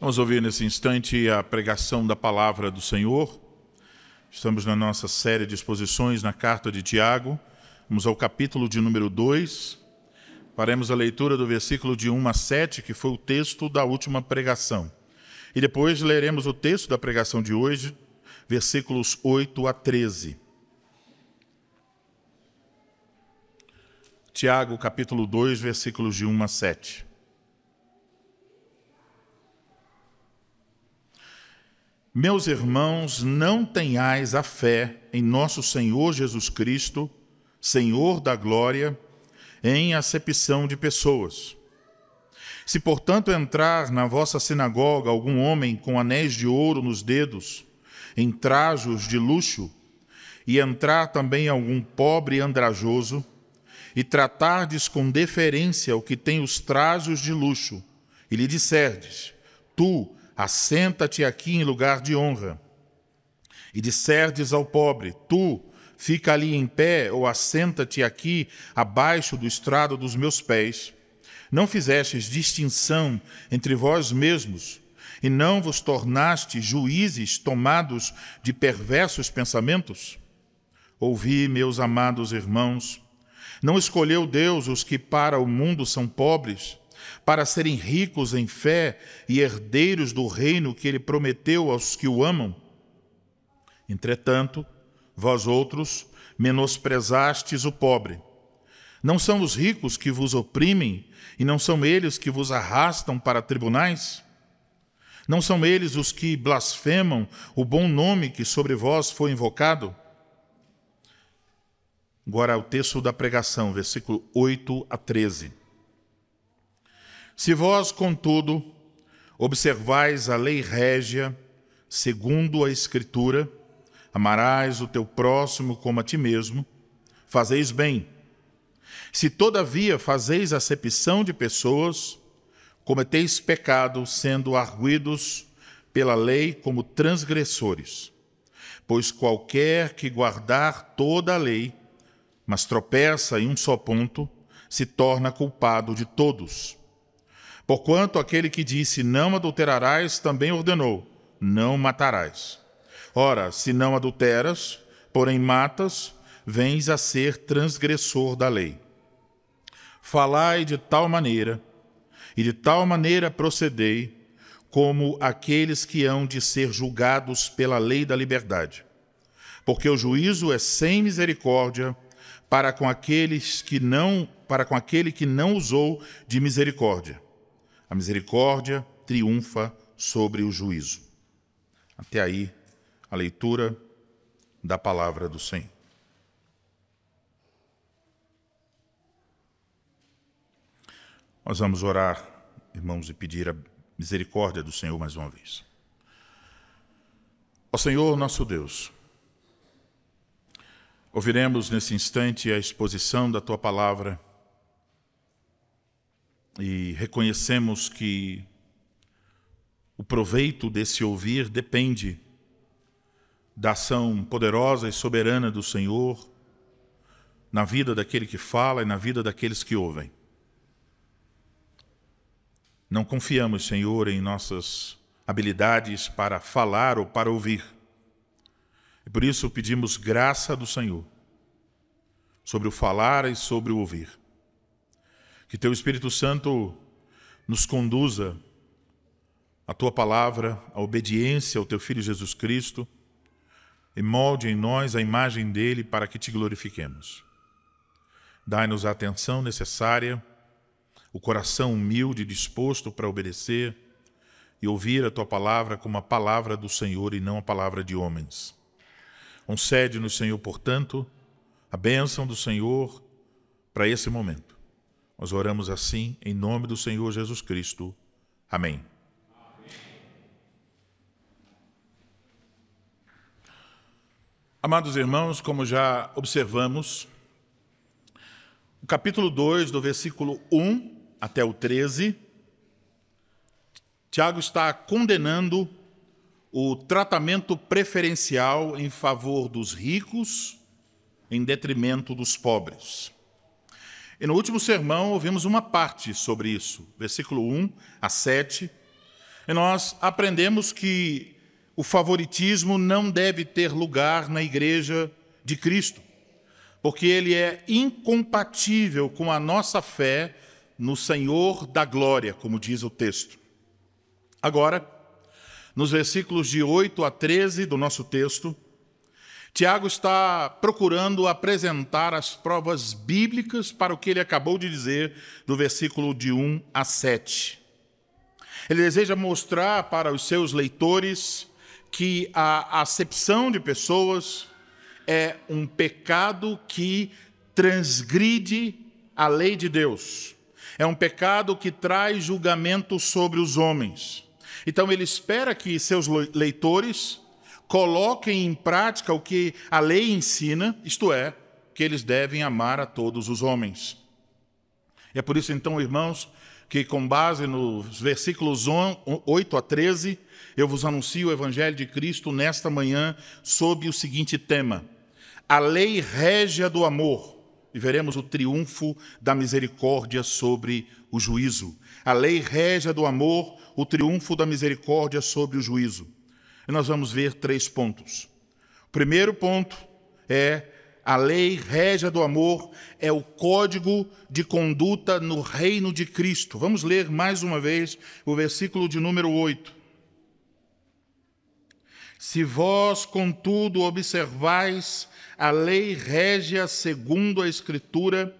Vamos ouvir nesse instante a pregação da palavra do Senhor. Estamos na nossa série de exposições na carta de Tiago. Vamos ao capítulo de número 2. Faremos a leitura do versículo de 1 a 7, que foi o texto da última pregação. E depois leremos o texto da pregação de hoje, versículos 8 a 13. Tiago, capítulo 2, versículos de 1 a 7. Meus irmãos, não tenhais a fé em nosso Senhor Jesus Cristo, Senhor da glória, em acepção de pessoas. Se, portanto, entrar na vossa sinagoga algum homem com anéis de ouro nos dedos, em trajos de luxo, e entrar também algum pobre andrajoso, e tratardes com deferência o que tem os trajos de luxo, e lhe disserdes, tu, assenta-te aqui em lugar de honra. E disserdes ao pobre, tu, fica ali em pé, ou assenta-te aqui abaixo do estrado dos meus pés. Não fizestes distinção entre vós mesmos, e não vos tornaste juízes tomados de perversos pensamentos? Ouvi, meus amados irmãos, não escolheu Deus os que para o mundo são pobres, para serem ricos em fé e herdeiros do reino que ele prometeu aos que o amam? Entretanto, vós outros menosprezastes o pobre. Não são os ricos que vos oprimem, e não são eles que vos arrastam para tribunais? Não são eles os que blasfemam o bom nome que sobre vós foi invocado? Agora o texto da pregação, versículo 8 a 13. Se vós, contudo, observais a lei régia, segundo a Escritura, amarás o teu próximo como a ti mesmo, fazeis bem. Se, todavia, fazeis acepção de pessoas, cometeis pecado, sendo arguidos pela lei como transgressores. Pois qualquer que guardar toda a lei, mas tropeça em um só ponto, se torna culpado de todos. Porquanto aquele que disse, não adulterarás, também ordenou, não matarás. Ora, se não adulteras, porém matas, vens a ser transgressor da lei. Falai de tal maneira, e de tal maneira procedei, como aqueles que hão de ser julgados pela lei da liberdade. Porque o juízo é sem misericórdia para com aquele que não usou de misericórdia. A misericórdia triunfa sobre o juízo. Até aí, a leitura da palavra do Senhor. Nós vamos orar, irmãos, e pedir a misericórdia do Senhor mais uma vez. Ó Senhor, nosso Deus, ouviremos nesse instante a exposição da Tua palavra e reconhecemos que o proveito desse ouvir depende da ação poderosa e soberana do Senhor na vida daquele que fala e na vida daqueles que ouvem. Não confiamos, Senhor, em nossas habilidades para falar ou para ouvir. E por isso pedimos graça do Senhor sobre o falar e sobre o ouvir. Que Teu Espírito Santo nos conduza à Tua palavra, à obediência ao Teu Filho Jesus Cristo, e molde em nós a imagem dEle para que Te glorifiquemos. Dai-nos a atenção necessária, o coração humilde e disposto para obedecer e ouvir a Tua palavra como a palavra do Senhor e não a palavra de homens. Concede-nos, Senhor, portanto, a bênção do Senhor para esse momento. Nós oramos assim, em nome do Senhor Jesus Cristo. Amém. Amados irmãos, como já observamos, o capítulo 2, do versículo 1 até o 13, Tiago está condenando o tratamento preferencial em favor dos ricos em detrimento dos pobres. E no último sermão ouvimos uma parte sobre isso, versículo 1 a 7, E nós aprendemos que o favoritismo não deve ter lugar na igreja de Cristo, porque ele é incompatível com a nossa fé no Senhor da glória, como diz o texto. Agora, nos versículos de 8 a 13 do nosso texto, Tiago está procurando apresentar as provas bíblicas para o que ele acabou de dizer do versículo de 1 a 7. Ele deseja mostrar para os seus leitores que a acepção de pessoas é um pecado que transgride a lei de Deus. É um pecado que traz julgamento sobre os homens. Então ele espera que seus leitores coloquem em prática o que a lei ensina, isto é, que eles devem amar a todos os homens. É por isso, então, irmãos, que com base nos versículos 8 a 13, eu vos anuncio o Evangelho de Cristo nesta manhã sob o seguinte tema: a lei régia do amor, e veremos o triunfo da misericórdia sobre o juízo. A lei régia do amor, o triunfo da misericórdia sobre o juízo. E nós vamos ver 3 pontos. O primeiro ponto é: a lei régia do amor é o código de conduta no reino de Cristo. Vamos ler mais uma vez o versículo de número 8. Se vós, contudo, observais a lei régia segundo a Escritura,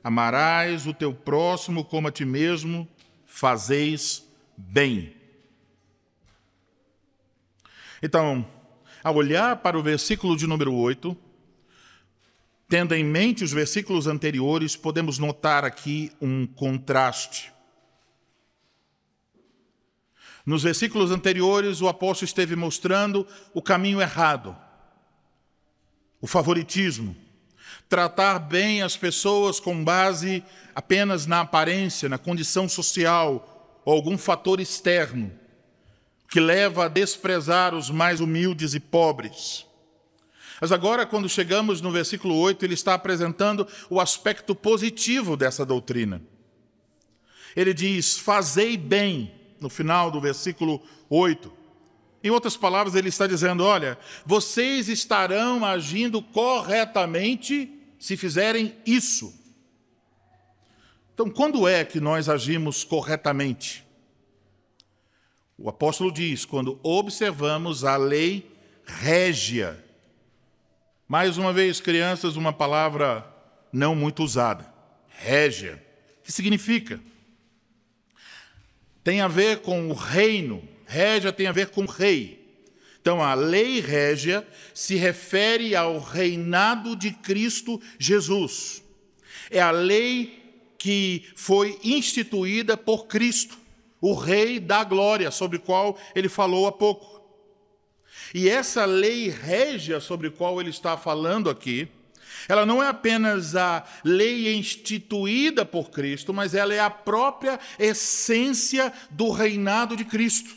amarás o teu próximo como a ti mesmo, fazeis bem. Então, ao olhar para o versículo de número 8, tendo em mente os versículos anteriores, podemos notar aqui um contraste. Nos versículos anteriores, o apóstolo esteve mostrando o caminho errado, o favoritismo, tratar bem as pessoas com base apenas na aparência, na condição social ou algum fator externo, que leva a desprezar os mais humildes e pobres. Mas agora, quando chegamos no versículo 8, ele está apresentando o aspecto positivo dessa doutrina. Ele diz: fazei bem, no final do versículo 8. Em outras palavras, ele está dizendo: olha, vocês estarão agindo corretamente se fizerem isso. Então, quando é que nós agimos corretamente? O apóstolo diz: quando observamos a lei régia. Mais uma vez, crianças, uma palavra não muito usada. Régia. O que significa? Tem a ver com o reino. Régia tem a ver com o rei. Então, a lei régia se refere ao reinado de Cristo Jesus. É a lei que foi instituída por Cristo, o Rei da glória, sobre o qual ele falou há pouco. E essa lei régia sobre a qual ele está falando aqui, ela não é apenas a lei instituída por Cristo, mas ela é a própria essência do reinado de Cristo.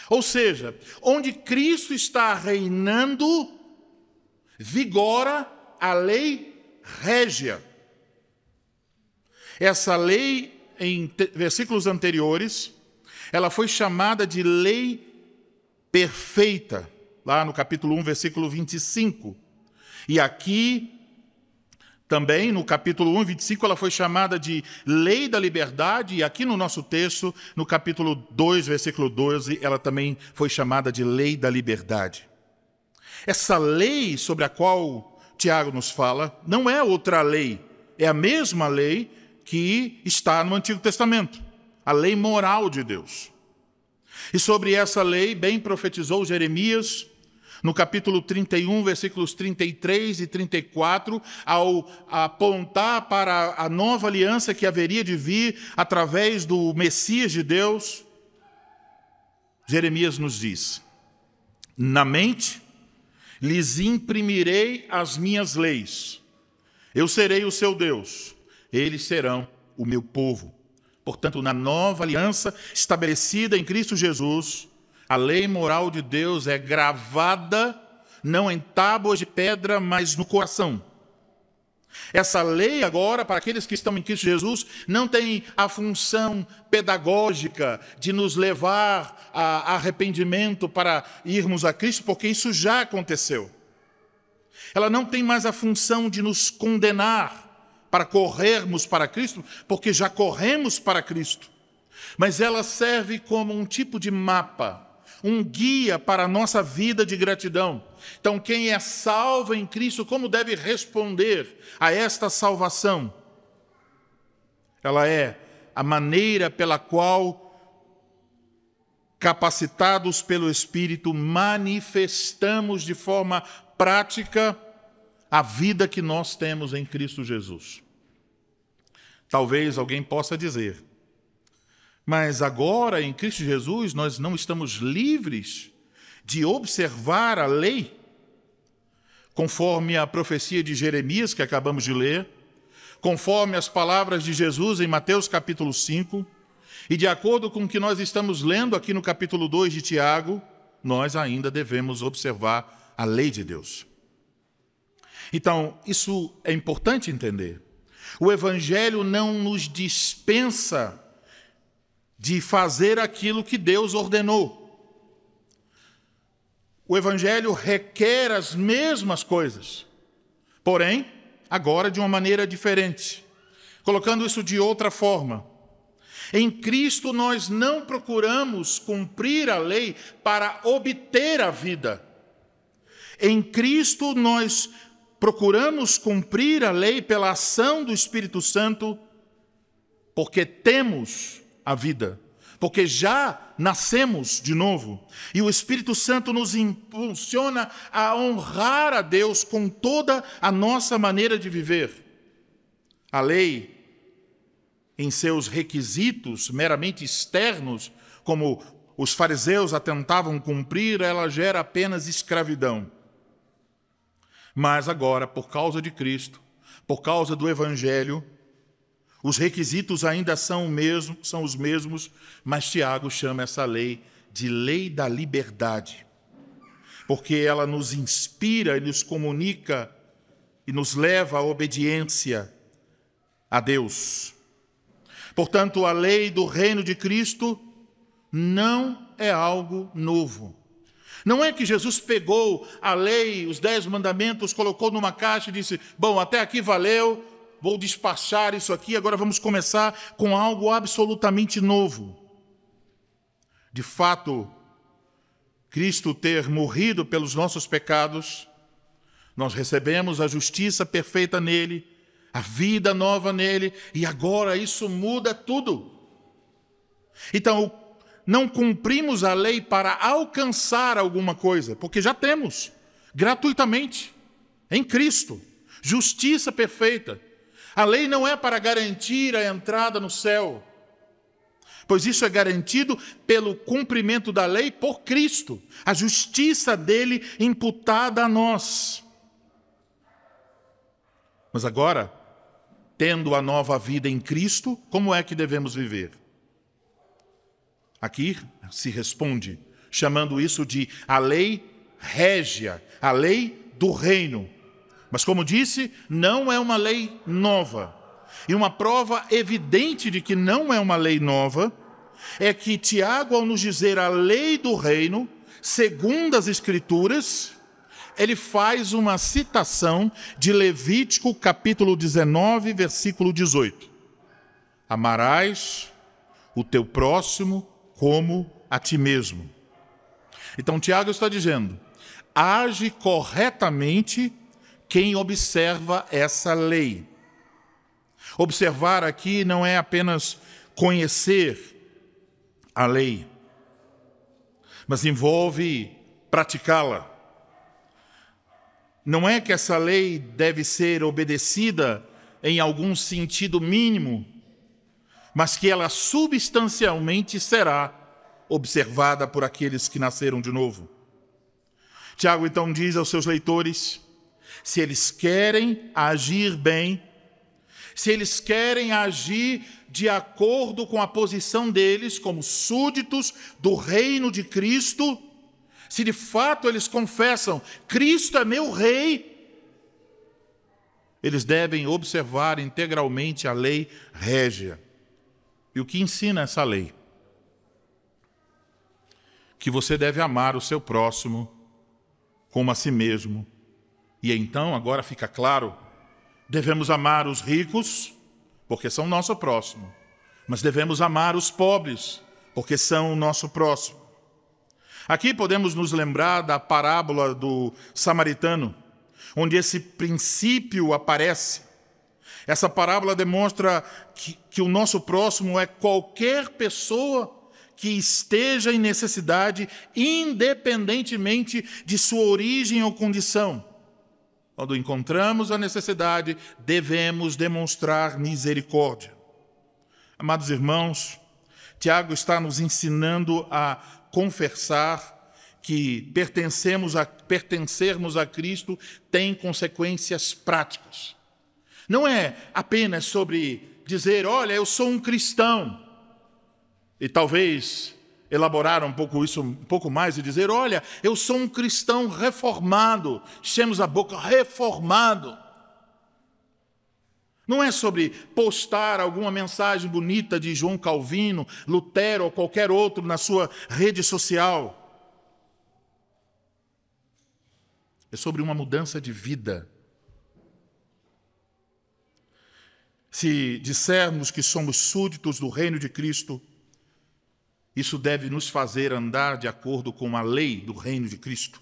Ou seja, onde Cristo está reinando, vigora a lei régia. Essa lei, em versículos anteriores, ela foi chamada de lei perfeita, lá no capítulo 1, versículo 25. E aqui, também, no capítulo 1, 25, ela foi chamada de lei da liberdade, e aqui no nosso texto, no capítulo 2, versículo 12, ela também foi chamada de lei da liberdade. Essa lei sobre a qual Tiago nos fala não é outra lei, é a mesma lei que está no Antigo Testamento, a lei moral de Deus. E sobre essa lei bem profetizou Jeremias, no capítulo 31, versículos 33 e 34, ao apontar para a nova aliança que haveria de vir através do Messias de Deus. Jeremias nos diz: na mente lhes imprimirei as minhas leis, eu serei o seu Deus, eles serão o meu povo. Portanto, na nova aliança estabelecida em Cristo Jesus, a lei moral de Deus é gravada, não em tábuas de pedra, mas no coração. Essa lei agora, para aqueles que estão em Cristo Jesus, não tem a função pedagógica de nos levar a arrependimento para irmos a Cristo, porque isso já aconteceu. Ela não tem mais a função de nos condenar para corrermos para Cristo, porque já corremos para Cristo. Mas ela serve como um tipo de mapa, um guia para a nossa vida de gratidão. Então, quem é salvo em Cristo, como deve responder a esta salvação? Ela é a maneira pela qual, capacitados pelo Espírito, manifestamos de forma prática a vida que nós temos em Cristo Jesus. Talvez alguém possa dizer, mas agora em Cristo Jesus nós não estamos livres de observar a lei, conforme a profecia de Jeremias que acabamos de ler, conforme as palavras de Jesus em Mateus capítulo 5, e de acordo com o que nós estamos lendo aqui no capítulo 2 de Tiago, nós ainda devemos observar a lei de Deus. Então, isso é importante entender. O Evangelho não nos dispensa de fazer aquilo que Deus ordenou. O Evangelho requer as mesmas coisas, porém, agora de uma maneira diferente. Colocando isso de outra forma. Em Cristo nós não procuramos cumprir a lei para obter a vida. Em Cristo nós procuramos cumprir a lei pela ação do Espírito Santo, porque temos a vida, porque já nascemos de novo. E o Espírito Santo nos impulsiona a honrar a Deus com toda a nossa maneira de viver. A lei, em seus requisitos meramente externos, como os fariseus a tentavam cumprir, ela gera apenas escravidão. Mas agora, por causa de Cristo, por causa do Evangelho, os requisitos ainda são os mesmos, mas Tiago chama essa lei de lei da liberdade, porque ela nos inspira e nos comunica e nos leva à obediência a Deus. Portanto, a lei do reino de Cristo não é algo novo. Não é que Jesus pegou a lei, os 10 mandamentos, colocou numa caixa e disse, bom, até aqui valeu, vou despachar isso aqui, agora vamos começar com algo absolutamente novo. De fato, Cristo ter morrido pelos nossos pecados, nós recebemos a justiça perfeita nele, a vida nova nele, e agora isso muda tudo. Então, não cumprimos a lei para alcançar alguma coisa, porque já temos, gratuitamente, em Cristo, justiça perfeita. A lei não é para garantir a entrada no céu, pois isso é garantido pelo cumprimento da lei por Cristo, a justiça dele imputada a nós. Mas agora, tendo a nova vida em Cristo, como é que devemos viver? Aqui se responde, chamando isso de a lei régia, a lei do reino. Mas como disse, não é uma lei nova. E uma prova evidente de que não é uma lei nova é que Tiago, ao nos dizer a lei do reino, segundo as Escrituras, ele faz uma citação de Levítico capítulo 19, versículo 18. Amarás o teu próximo como a ti mesmo. Então, Tiago está dizendo, age corretamente quem observa essa lei. Observar aqui não é apenas conhecer a lei, mas envolve praticá-la. Não é que essa lei deve ser obedecida em algum sentido mínimo, mas que ela substancialmente será observada por aqueles que nasceram de novo. Tiago então diz aos seus leitores, se eles querem agir bem, se eles querem agir de acordo com a posição deles como súditos do reino de Cristo, se de fato eles confessam, Cristo é meu rei, eles devem observar integralmente a lei régia. E o que ensina essa lei? Que você deve amar o seu próximo como a si mesmo. E então, agora fica claro, devemos amar os ricos, porque são nosso próximo. Mas devemos amar os pobres, porque são o nosso próximo. Aqui podemos nos lembrar da parábola do samaritano, onde esse princípio aparece. Essa parábola demonstra que o nosso próximo é qualquer pessoa que esteja em necessidade, independentemente de sua origem ou condição. Quando encontramos a necessidade, devemos demonstrar misericórdia. Amados irmãos, Tiago está nos ensinando a confessar que pertencermos a Cristo tem consequências práticas. Não é apenas sobre dizer, olha, eu sou um cristão. E talvez elaborar um pouco mais e dizer, olha, eu sou um cristão reformado. Enchemos a boca, reformado. Não é sobre postar alguma mensagem bonita de João Calvino, Lutero ou qualquer outro na sua rede social. É sobre uma mudança de vida. Se dissermos que somos súditos do reino de Cristo, isso deve nos fazer andar de acordo com a lei do reino de Cristo.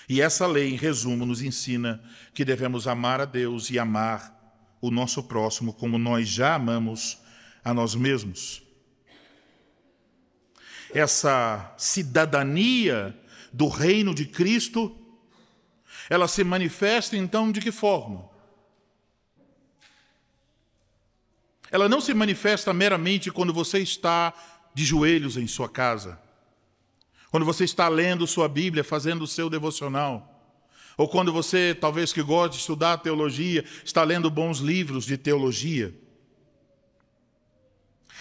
E essa lei, em resumo, nos ensina que devemos amar a Deus e amar o nosso próximo como nós já amamos a nós mesmos. Essa cidadania do reino de Cristo, ela se manifesta então de que forma? Ela não se manifesta meramente quando você está de joelhos em sua casa, quando você está lendo sua Bíblia, fazendo o seu devocional, ou quando você, talvez que gosta de estudar teologia, está lendo bons livros de teologia.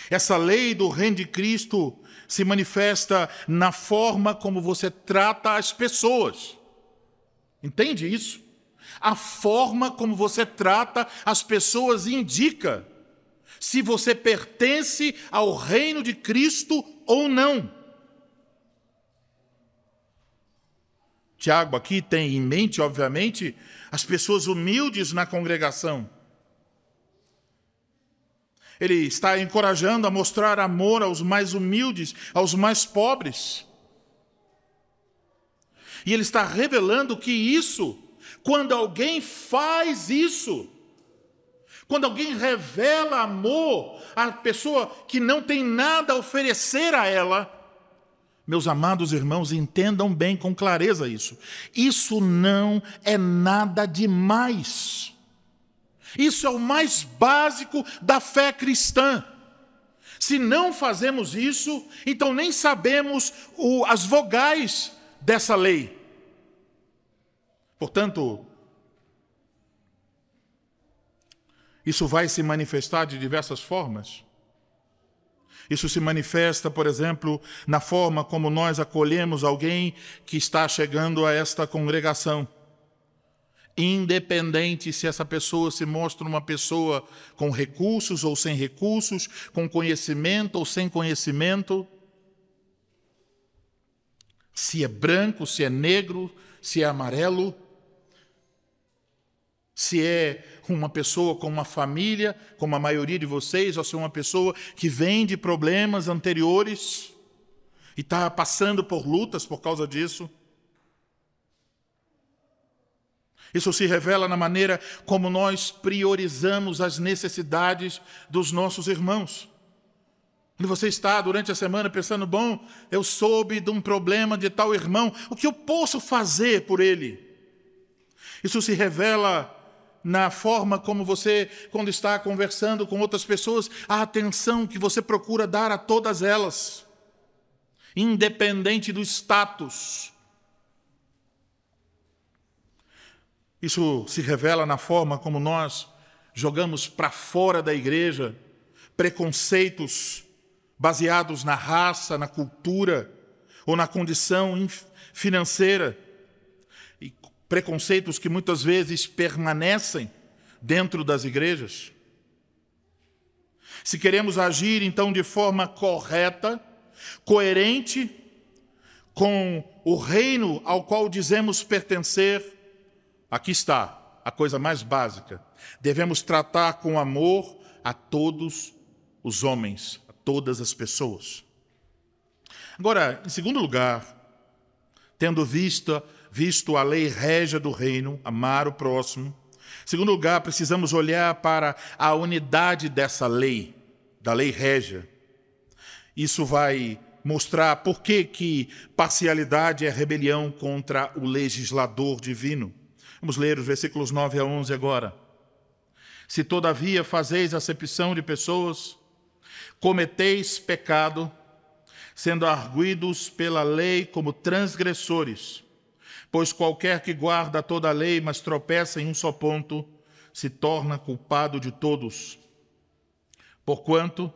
Essa lei do reino de Cristo se manifesta na forma como você trata as pessoas. Entende isso? A forma como você trata as pessoas indica se você pertence ao reino de Cristo ou não. Tiago aqui tem em mente, obviamente, as pessoas humildes na congregação. Ele está encorajando a mostrar amor aos mais humildes, aos mais pobres. E ele está revelando que isso, quando alguém faz isso, quando alguém revela amor à pessoa que não tem nada a oferecer a ela, meus amados irmãos, entendam bem com clareza isso. Isso não é nada demais. Isso é o mais básico da fé cristã. Se não fazemos isso, então nem sabemos as vogais dessa lei. Portanto, isso vai se manifestar de diversas formas. Isso se manifesta, por exemplo, na forma como nós acolhemos alguém que está chegando a esta congregação. Independente se essa pessoa se mostra uma pessoa com recursos ou sem recursos, com conhecimento ou sem conhecimento, se é branco, se é negro, se é amarelo, se é uma pessoa com uma família, como a maioria de vocês, ou se é uma pessoa que vem de problemas anteriores e está passando por lutas por causa disso. Isso se revela na maneira como nós priorizamos as necessidades dos nossos irmãos. Quando você está durante a semana pensando, bom, eu soube de um problema de tal irmão, o que eu posso fazer por ele? Isso se revela na forma como você, quando está conversando com outras pessoas, a atenção que você procura dar a todas elas, independente do status. Isso se revela na forma como nós jogamos para fora da igreja preconceitos baseados na raça, na cultura ou na condição financeira. E preconceitos que muitas vezes permanecem dentro das igrejas? Se queremos agir, então, de forma correta, coerente com o reino ao qual dizemos pertencer, aqui está a coisa mais básica. Devemos tratar com amor a todos os homens, a todas as pessoas. Agora, em segundo lugar, tendo visto a lei régia do reino, amar o próximo, em segundo lugar, precisamos olhar para a unidade dessa lei, da lei régia. Isso vai mostrar por que parcialidade é rebelião contra o legislador divino. Vamos ler os versículos 9 a 11 agora. Se todavia fazeis acepção de pessoas, cometeis pecado, sendo arguidos pela lei como transgressores, pois qualquer que guarda toda a lei, mas tropeça em um só ponto, se torna culpado de todos. Porquanto,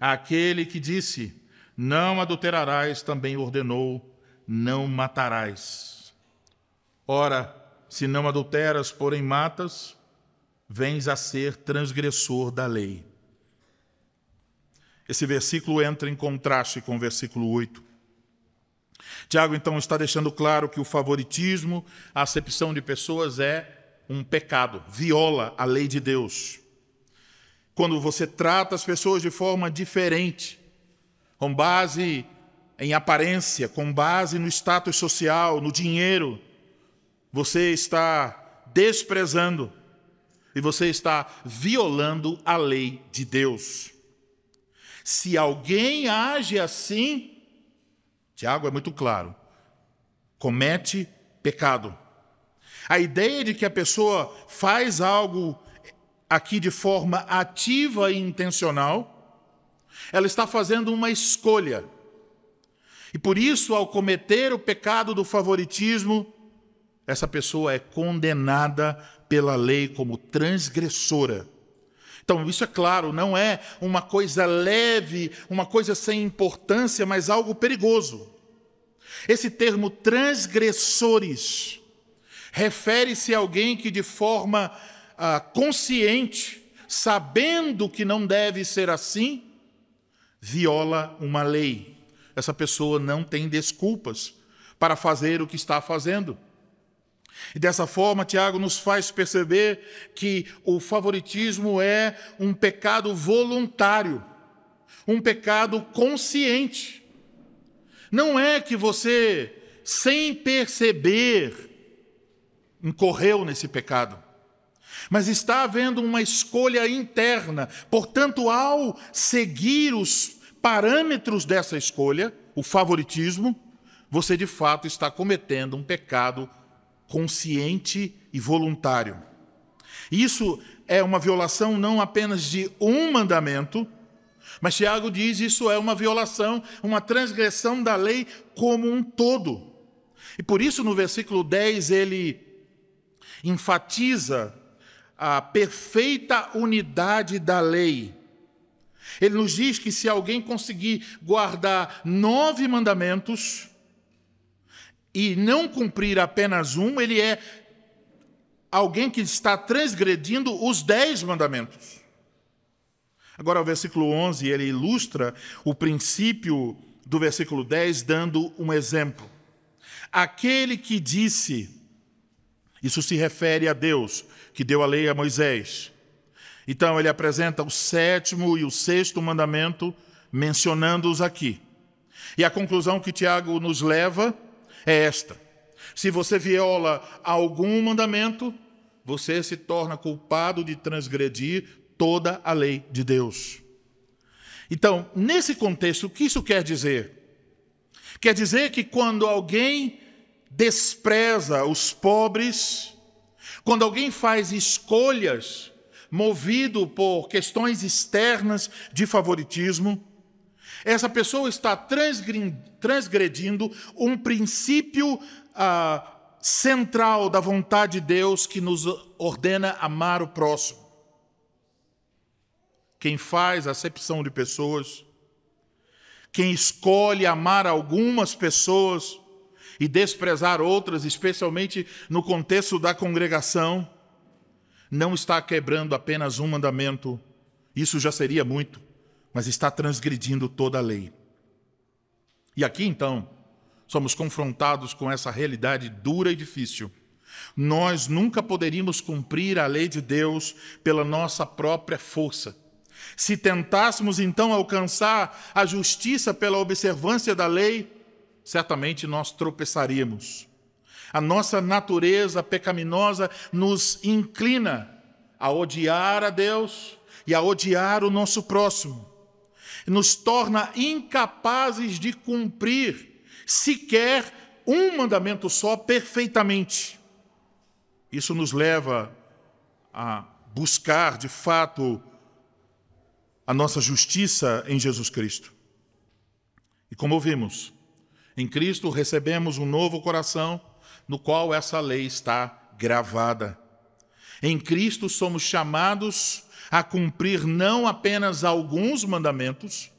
aquele que disse, não adulterarás, também ordenou, não matarás. Ora, se não adulteras, porém matas, vens a ser transgressor da lei. Esse versículo entra em contraste com o versículo 8. Tiago, então, está deixando claro que o favoritismo, a acepção de pessoas é um pecado, viola a lei de Deus. Quando você trata as pessoas de forma diferente, com base em aparência, com base no status social, no dinheiro, você está desprezando e você está violando a lei de Deus. Se alguém age assim, Tiago é muito claro, comete pecado. A ideia de que a pessoa faz algo aqui de forma ativa e intencional, ela está fazendo uma escolha. E por isso, ao cometer o pecado do favoritismo, essa pessoa é condenada pela lei como transgressora. Então, isso é claro, não é uma coisa leve, uma coisa sem importância, mas algo perigoso. Esse termo transgressores refere-se a alguém que de forma consciente, sabendo que não deve ser assim, viola uma lei. Essa pessoa não tem desculpas para fazer o que está fazendo. E dessa forma, Tiago nos faz perceber que o favoritismo é um pecado voluntário, um pecado consciente. Não é que você, sem perceber, incorreu nesse pecado, mas está havendo uma escolha interna. Portanto, ao seguir os parâmetros dessa escolha, o favoritismo, você de fato está cometendo um pecado consciente e voluntário. Isso é uma violação não apenas de um mandamento, mas Tiago diz isso é uma violação, uma transgressão da lei como um todo. E por isso no versículo 10 ele enfatiza a perfeita unidade da lei. Ele nos diz que se alguém conseguir guardar 9 mandamentos e não cumprir apenas um, ele é alguém que está transgredindo os 10 mandamentos. Agora, o versículo 11, ele ilustra o princípio do versículo 10, dando um exemplo. Aquele que disse, isso se refere a Deus, que deu a lei a Moisés. Então, ele apresenta o 7º e o 6º mandamento, mencionando-os aqui. E a conclusão que Tiago nos leva é esta: se você viola algum mandamento, você se torna culpado de transgredir toda a lei de Deus. Então, nesse contexto, o que isso quer dizer? Quer dizer que quando alguém despreza os pobres, quando alguém faz escolhas movido por questões externas de favoritismo, essa pessoa está transgredindo um princípio central da vontade de Deus que nos ordena amar o próximo. Quem faz acepção de pessoas, quem escolhe amar algumas pessoas e desprezar outras, especialmente no contexto da congregação, não está quebrando apenas um mandamento, isso já seria muito, mas está transgredindo toda a lei. E aqui, então, somos confrontados com essa realidade dura e difícil. Nós nunca poderíamos cumprir a lei de Deus pela nossa própria força. Se tentássemos, então, alcançar a justiça pela observância da lei, certamente nós tropeçaríamos. A nossa natureza pecaminosa nos inclina a odiar a Deus e a odiar o nosso próximo. Nos torna incapazes de cumprir sequer um mandamento só perfeitamente. Isso nos leva a buscar, de fato, a nossa justiça em Jesus Cristo. E como ouvimos, em Cristo recebemos um novo coração, no qual essa lei está gravada. Em Cristo somos chamados a cumprir não apenas alguns mandamentos,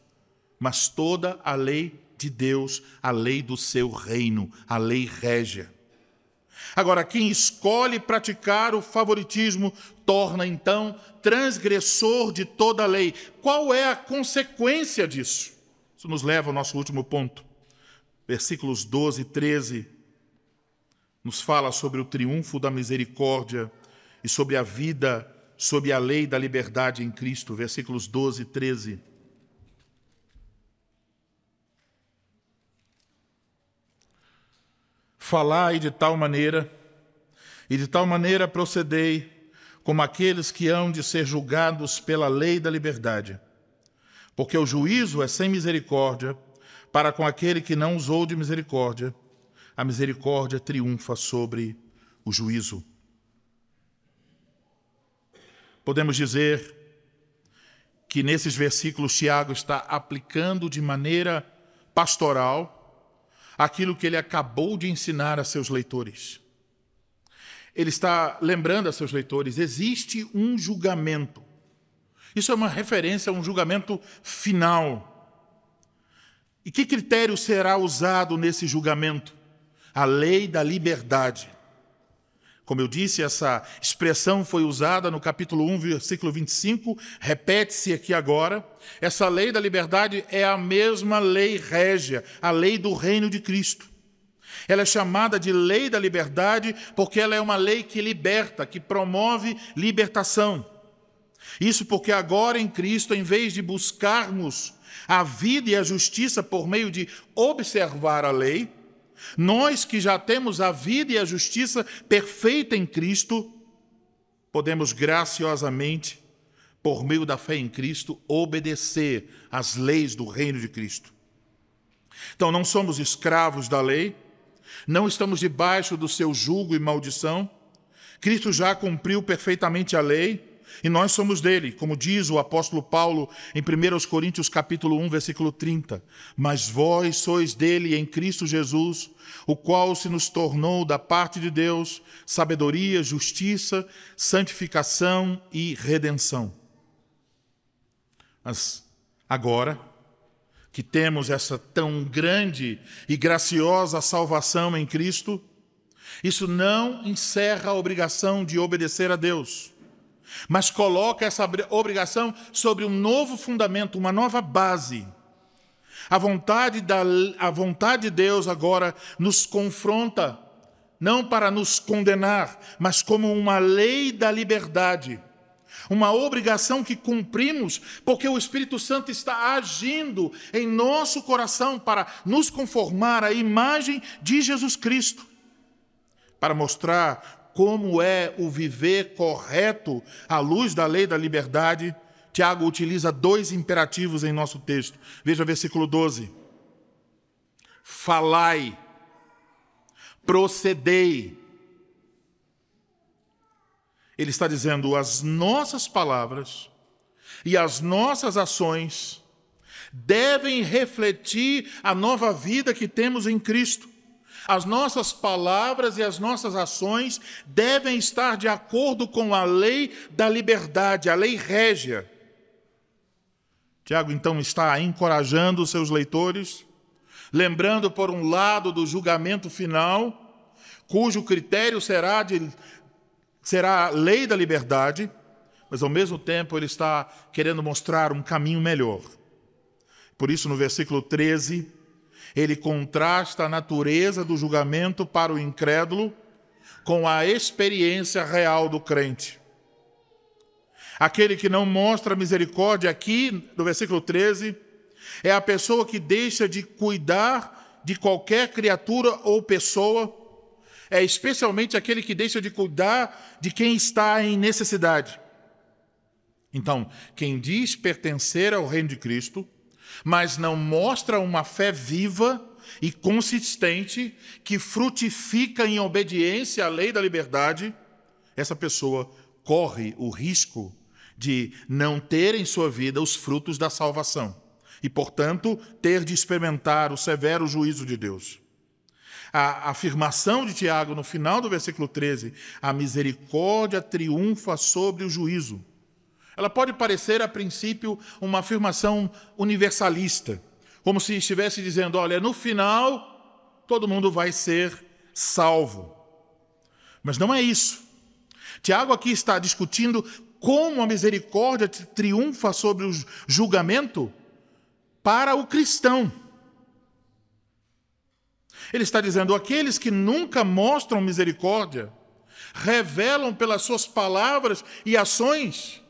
mas toda a lei de Deus, a lei do seu reino, a lei régia. Agora, quem escolhe praticar o favoritismo torna, então, transgressor de toda a lei. Qual é a consequência disso? Isso nos leva ao nosso último ponto. Versículos 12 e 13 nos fala sobre o triunfo da misericórdia e sobre a vida, sob a lei da liberdade em Cristo. Versículos 12 e 13. Falai de tal maneira, e de tal maneira procedei, como aqueles que hão de ser julgados pela lei da liberdade. Porque o juízo é sem misericórdia, para com aquele que não usou de misericórdia. A misericórdia triunfa sobre o juízo. Podemos dizer que nesses versículos Tiago está aplicando de maneira pastoral aquilo que ele acabou de ensinar a seus leitores. Ele está lembrando a seus leitores, existe um julgamento. Isso é uma referência a um julgamento final. E que critério será usado nesse julgamento? A lei da liberdade. Como eu disse, essa expressão foi usada no capítulo 1, versículo 25, repete-se aqui agora. Essa lei da liberdade é a mesma lei régia, a lei do reino de Cristo. Ela é chamada de lei da liberdade porque ela é uma lei que liberta, que promove libertação. Isso porque agora em Cristo, em vez de buscarmos a vida e a justiça por meio de observar a lei, nós que já temos a vida e a justiça perfeita em Cristo, podemos graciosamente, por meio da fé em Cristo, obedecer às leis do reino de Cristo. Então, não somos escravos da lei, não estamos debaixo do seu jugo e maldição. Cristo já cumpriu perfeitamente a lei e nós somos dele, como diz o apóstolo Paulo em 1 Coríntios capítulo 1, versículo 30. Mas vós sois dele em Cristo Jesus, o qual se nos tornou da parte de Deus sabedoria, justiça, santificação e redenção. Mas agora que temos essa tão grande e graciosa salvação em Cristo, isso não encerra a obrigação de obedecer a Deus, mas coloca essa obrigação sobre um novo fundamento, uma nova base. A vontade de Deus agora nos confronta, não para nos condenar, mas como uma lei da liberdade. Uma obrigação que cumprimos porque o Espírito Santo está agindo em nosso coração para nos conformar à imagem de Jesus Cristo, para mostrar como é o viver correto à luz da lei da liberdade. Tiago utiliza 2 imperativos em nosso texto. Veja o versículo 12. Falai, procedei. Ele está dizendo, as nossas palavras e as nossas ações devem refletir a nova vida que temos em Cristo. As nossas palavras e as nossas ações devem estar de acordo com a lei da liberdade, a lei régia. Tiago, então, está encorajando os seus leitores, lembrando, por um lado, do julgamento final, cujo critério será de será a lei da liberdade, mas ao mesmo tempo ele está querendo mostrar um caminho melhor. Por isso, no versículo 13, ele contrasta a natureza do julgamento para o incrédulo com a experiência real do crente. Aquele que não mostra misericórdia aqui, no versículo 13, é a pessoa que deixa de cuidar de qualquer criatura ou pessoa, é especialmente aquele que deixa de cuidar de quem está em necessidade. Então, quem diz pertencer ao reino de Cristo, mas não mostra uma fé viva e consistente que frutifica em obediência à lei da liberdade, essa pessoa corre o risco de não ter em sua vida os frutos da salvação e, portanto, ter de experimentar o severo juízo de Deus. A afirmação de Tiago no final do versículo 13, a misericórdia triunfa sobre o juízo. Ela pode parecer, a princípio, uma afirmação universalista, como se estivesse dizendo, olha, no final, todo mundo vai ser salvo. Mas não é isso. Tiago aqui está discutindo como a misericórdia triunfa sobre o julgamento para o cristão. Ele está dizendo, aqueles que nunca mostram misericórdia, revelam pelas suas palavras e ações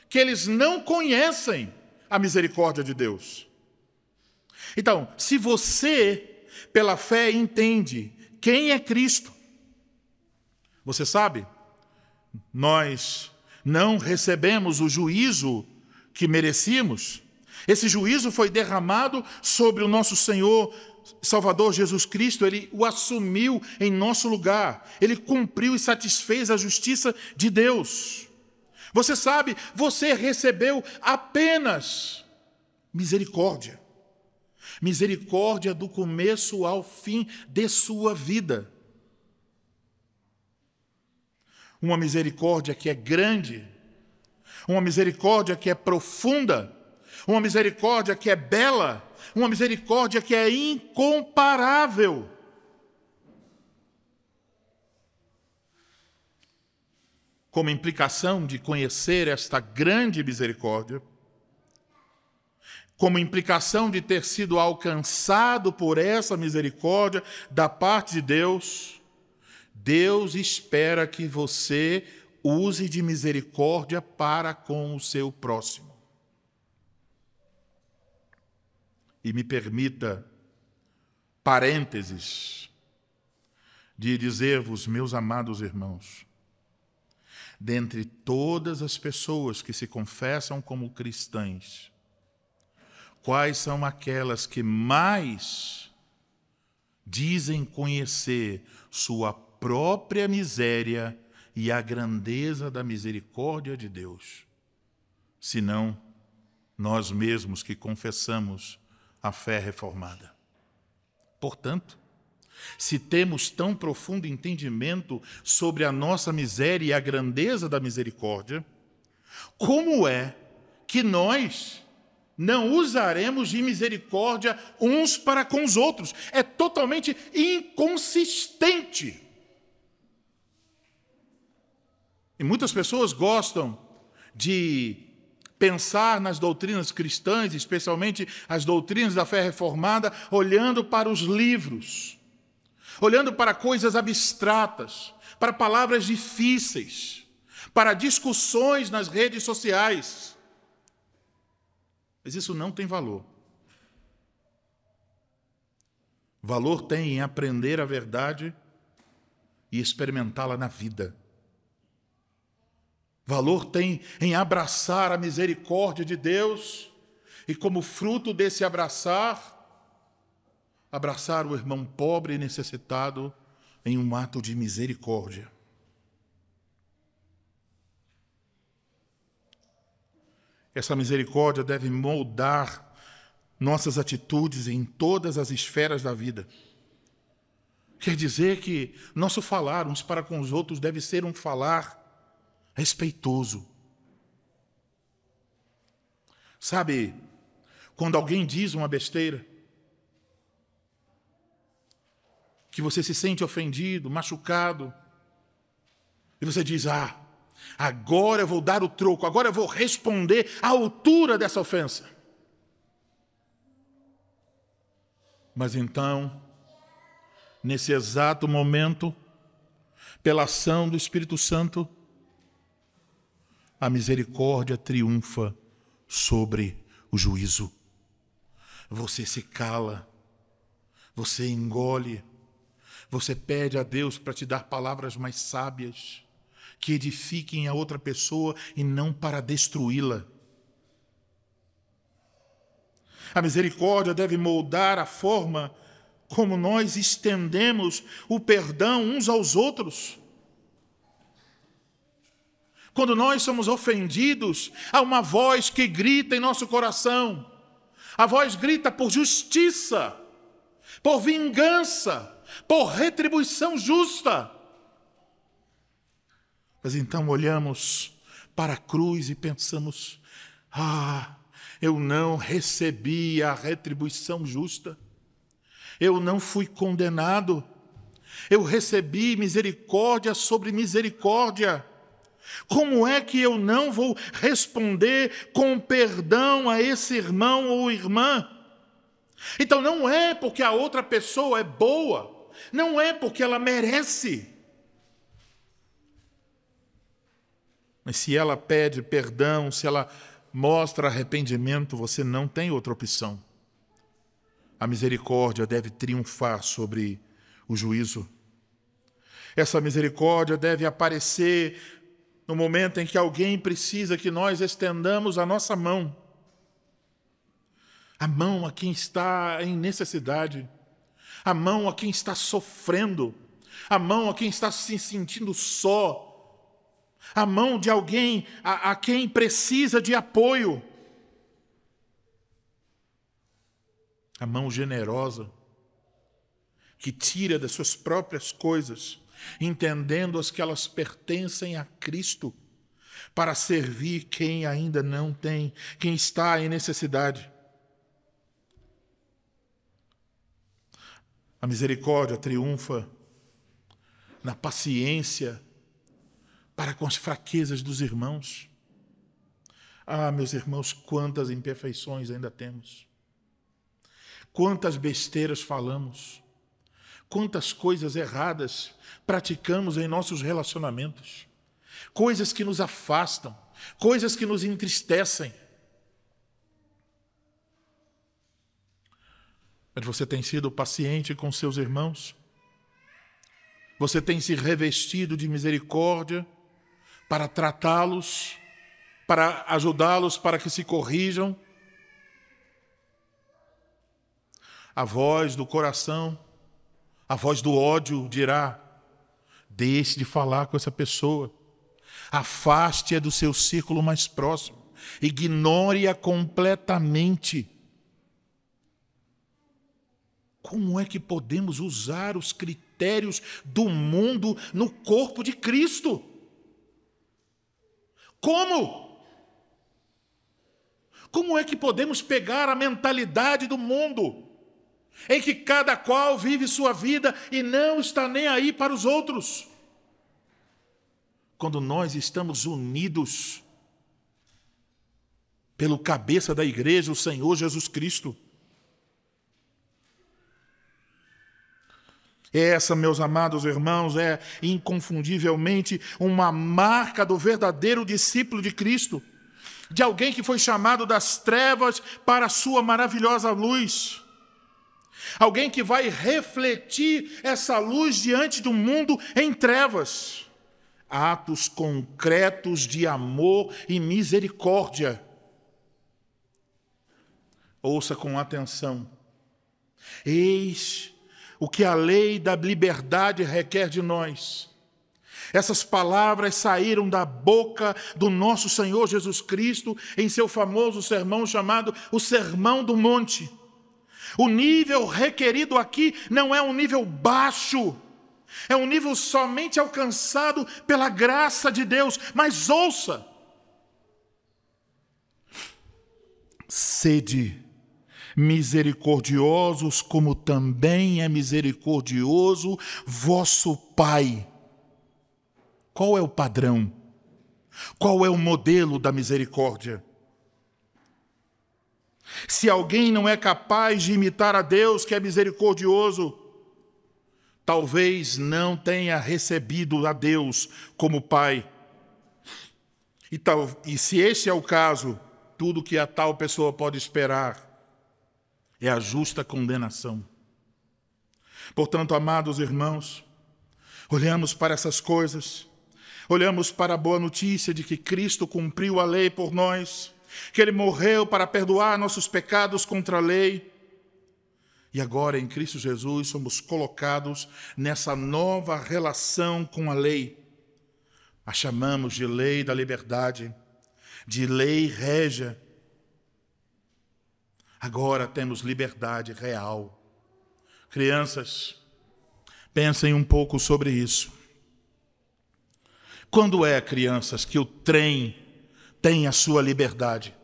que eles não conhecem a misericórdia de Deus. Então, se você, pela fé, entende quem é Cristo, você sabe, nós não recebemos o juízo que merecíamos. Esse juízo foi derramado sobre o nosso Senhor Salvador Jesus Cristo. Ele o assumiu em nosso lugar. Ele cumpriu e satisfez a justiça de Deus. Você sabe, você recebeu apenas misericórdia. Misericórdia do começo ao fim de sua vida. Uma misericórdia que é grande, uma misericórdia que é profunda, uma misericórdia que é bela, uma misericórdia que é incomparável. Como implicação de conhecer esta grande misericórdia, como implicação de ter sido alcançado por essa misericórdia da parte de Deus, Deus espera que você use de misericórdia para com o seu próximo. E me permita, parênteses, de dizer-vos, meus amados irmãos, dentre todas as pessoas que se confessam como cristãs, quais são aquelas que mais dizem conhecer sua própria miséria e a grandeza da misericórdia de Deus, senão nós mesmos que confessamos a fé reformada? Portanto, se temos tão profundo entendimento sobre a nossa miséria e a grandeza da misericórdia, como é que nós não usaremos de misericórdia uns para com os outros? É totalmente inconsistente. E muitas pessoas gostam de pensar nas doutrinas cristãs, especialmente as doutrinas da fé reformada, olhando para os livros, olhando para coisas abstratas, para palavras difíceis, para discussões nas redes sociais. Mas isso não tem valor. Valor tem em aprender a verdade e experimentá-la na vida. Valor tem em abraçar a misericórdia de Deus e, como fruto desse abraçar o irmão pobre e necessitado em um ato de misericórdia. Essa misericórdia deve moldar nossas atitudes em todas as esferas da vida. Quer dizer que nosso falar uns para com os outros deve ser um falar respeitoso. Sabe, quando alguém diz uma besteira, que você se sente ofendido, machucado, e você diz, Agora eu vou dar o troco, agora eu vou responder à altura dessa ofensa. Mas então, nesse exato momento, pela ação do Espírito Santo, a misericórdia triunfa sobre o juízo. Você se cala, você engole, você pede a Deus para te dar palavras mais sábias, que edifiquem a outra pessoa e não para destruí-la. A misericórdia deve moldar a forma como nós estendemos o perdão uns aos outros. Quando nós somos ofendidos, há uma voz que grita em nosso coração. A voz grita por justiça, por vingança, por retribuição justa. Mas então olhamos para a cruz e pensamos: eu não recebi a retribuição justa. Eu não fui condenado. Eu recebi misericórdia sobre misericórdia. Como é que eu não vou responder com perdão a esse irmão ou irmã? Então não é porque a outra pessoa é boa, não é porque ela merece. Mas se ela pede perdão, se ela mostra arrependimento, você não tem outra opção. A misericórdia deve triunfar sobre o juízo. Essa misericórdia deve aparecer no momento em que alguém precisa que nós estendamos a nossa mão. A mão a quem está em necessidade. A mão a quem está sofrendo. A mão a quem está se sentindo só. A mão de alguém a quem precisa de apoio. A mão generosa que tira das suas próprias coisas, entendendo-as que elas pertencem a Cristo, para servir quem ainda não tem, quem está em necessidade. A misericórdia triunfa na paciência para com as fraquezas dos irmãos. Meus irmãos, quantas imperfeições ainda temos. Quantas besteiras falamos. Quantas coisas erradas praticamos em nossos relacionamentos. Coisas que nos afastam, coisas que nos entristecem. Mas você tem sido paciente com seus irmãos? Você tem se revestido de misericórdia para tratá-los, para ajudá-los para que se corrijam? A voz do coração, a voz do ódio dirá: deixe de falar com essa pessoa, afaste-a do seu círculo mais próximo, ignore-a completamente. Como é que podemos usar os critérios do mundo no corpo de Cristo? Como? Como é que podemos pegar a mentalidade do mundo, em que cada qual vive sua vida e não está nem aí para os outros, quando nós estamos unidos pelo cabeça da igreja, o Senhor Jesus Cristo? Essa, meus amados irmãos, é inconfundivelmente uma marca do verdadeiro discípulo de Cristo, de alguém que foi chamado das trevas para a sua maravilhosa luz. Alguém que vai refletir essa luz diante do mundo em trevas. Atos concretos de amor e misericórdia. Ouça com atenção. Eis o que a lei da liberdade requer de nós. Essas palavras saíram da boca do nosso Senhor Jesus Cristo em seu famoso sermão chamado o Sermão do Monte. O nível requerido aqui não é um nível baixo, é um nível somente alcançado pela graça de Deus. Mas ouça: sede misericordiosos, como também é misericordioso vosso Pai. Qual é o padrão? Qual é o modelo da misericórdia? Se alguém não é capaz de imitar a Deus, que é misericordioso, talvez não tenha recebido a Deus como Pai. E se esse é o caso, tudo que a tal pessoa pode esperar é a justa condenação. Portanto, amados irmãos, olhamos para essas coisas, olhamos para a boa notícia de que Cristo cumpriu a lei por nós, que Ele morreu para perdoar nossos pecados contra a lei, e agora em Cristo Jesus somos colocados nessa nova relação com a lei. A chamamos de lei da liberdade, de lei régia. Agora temos liberdade real. Crianças, pensem um pouco sobre isso. Quando é, crianças, que o trem tem a sua liberdade?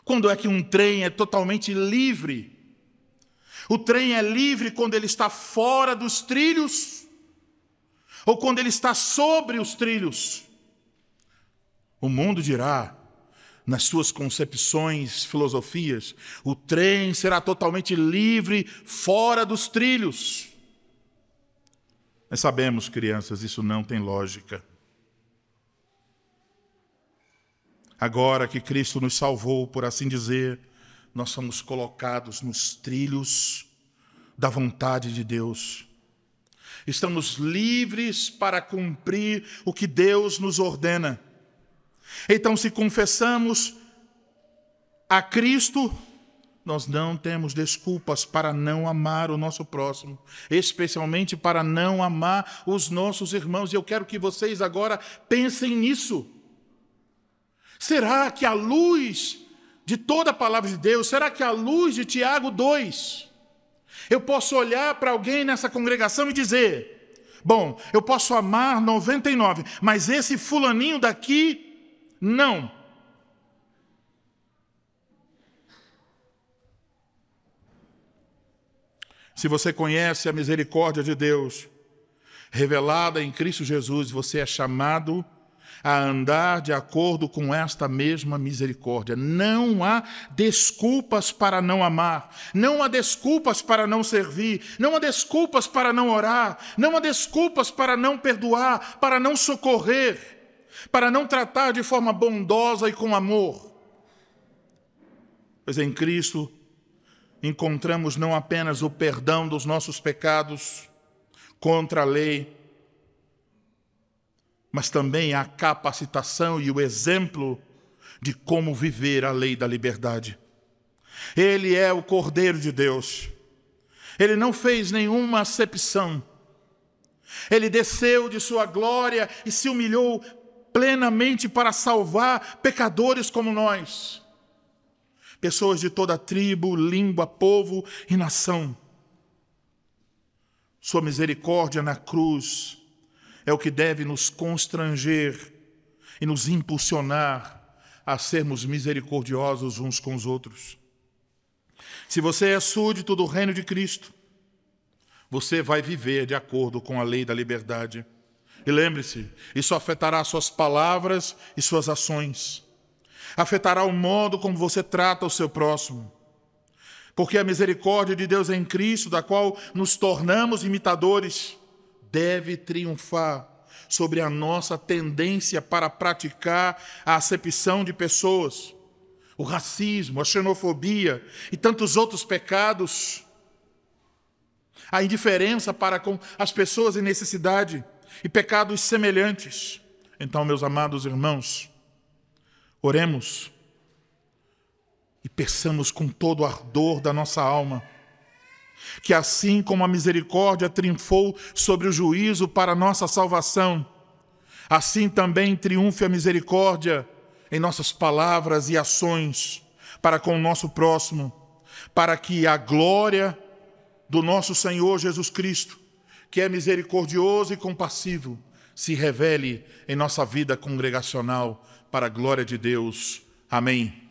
Quando é que um trem é totalmente livre? O trem é livre quando ele está fora dos trilhos ou quando ele está sobre os trilhos? O mundo dirá, nas suas concepções, filosofias, o trem será totalmente livre fora dos trilhos. Nós sabemos, crianças, isso não tem lógica. Agora que Cristo nos salvou, por assim dizer, nós somos colocados nos trilhos da vontade de Deus. Estamos livres para cumprir o que Deus nos ordena. Então, se confessamos a Cristo, nós não temos desculpas para não amar o nosso próximo, especialmente para não amar os nossos irmãos. E eu quero que vocês agora pensem nisso. Será que à luz de toda a palavra de Deus, será que à luz de Tiago 2, eu posso olhar para alguém nessa congregação e dizer, bom, eu posso amar 99, mas esse fulaninho daqui, não. Se você conhece a misericórdia de Deus, revelada em Cristo Jesus, você é chamado a andar de acordo com esta mesma misericórdia. Não há desculpas para não amar, não há desculpas para não servir, não há desculpas para não orar, não há desculpas para não perdoar, para não socorrer, para não tratar de forma bondosa e com amor. Pois em Cristo encontramos não apenas o perdão dos nossos pecados contra a lei, mas também a capacitação e o exemplo de como viver a lei da liberdade. Ele é o Cordeiro de Deus. Ele não fez nenhuma acepção. Ele desceu de sua glória e se humilhou plenamente para salvar pecadores como nós. Pessoas de toda tribo, língua, povo e nação. Sua misericórdia na cruz é o que deve nos constranger e nos impulsionar a sermos misericordiosos uns com os outros. Se você é súdito do reino de Cristo, você vai viver de acordo com a lei da liberdade. E lembre-se, isso afetará suas palavras e suas ações. Afetará o modo como você trata o seu próximo. Porque a misericórdia de Deus em Cristo, da qual nos tornamos imitadores, deve triunfar sobre a nossa tendência para praticar a acepção de pessoas, o racismo, a xenofobia e tantos outros pecados, a indiferença para com as pessoas em necessidade e pecados semelhantes. Então, meus amados irmãos, oremos e peçamos com todo o ardor da nossa alma que assim como a misericórdia triunfou sobre o juízo para nossa salvação, assim também triunfe a misericórdia em nossas palavras e ações para com o nosso próximo, para que a glória do nosso Senhor Jesus Cristo, que é misericordioso e compassivo, se revele em nossa vida congregacional para a glória de Deus. Amém.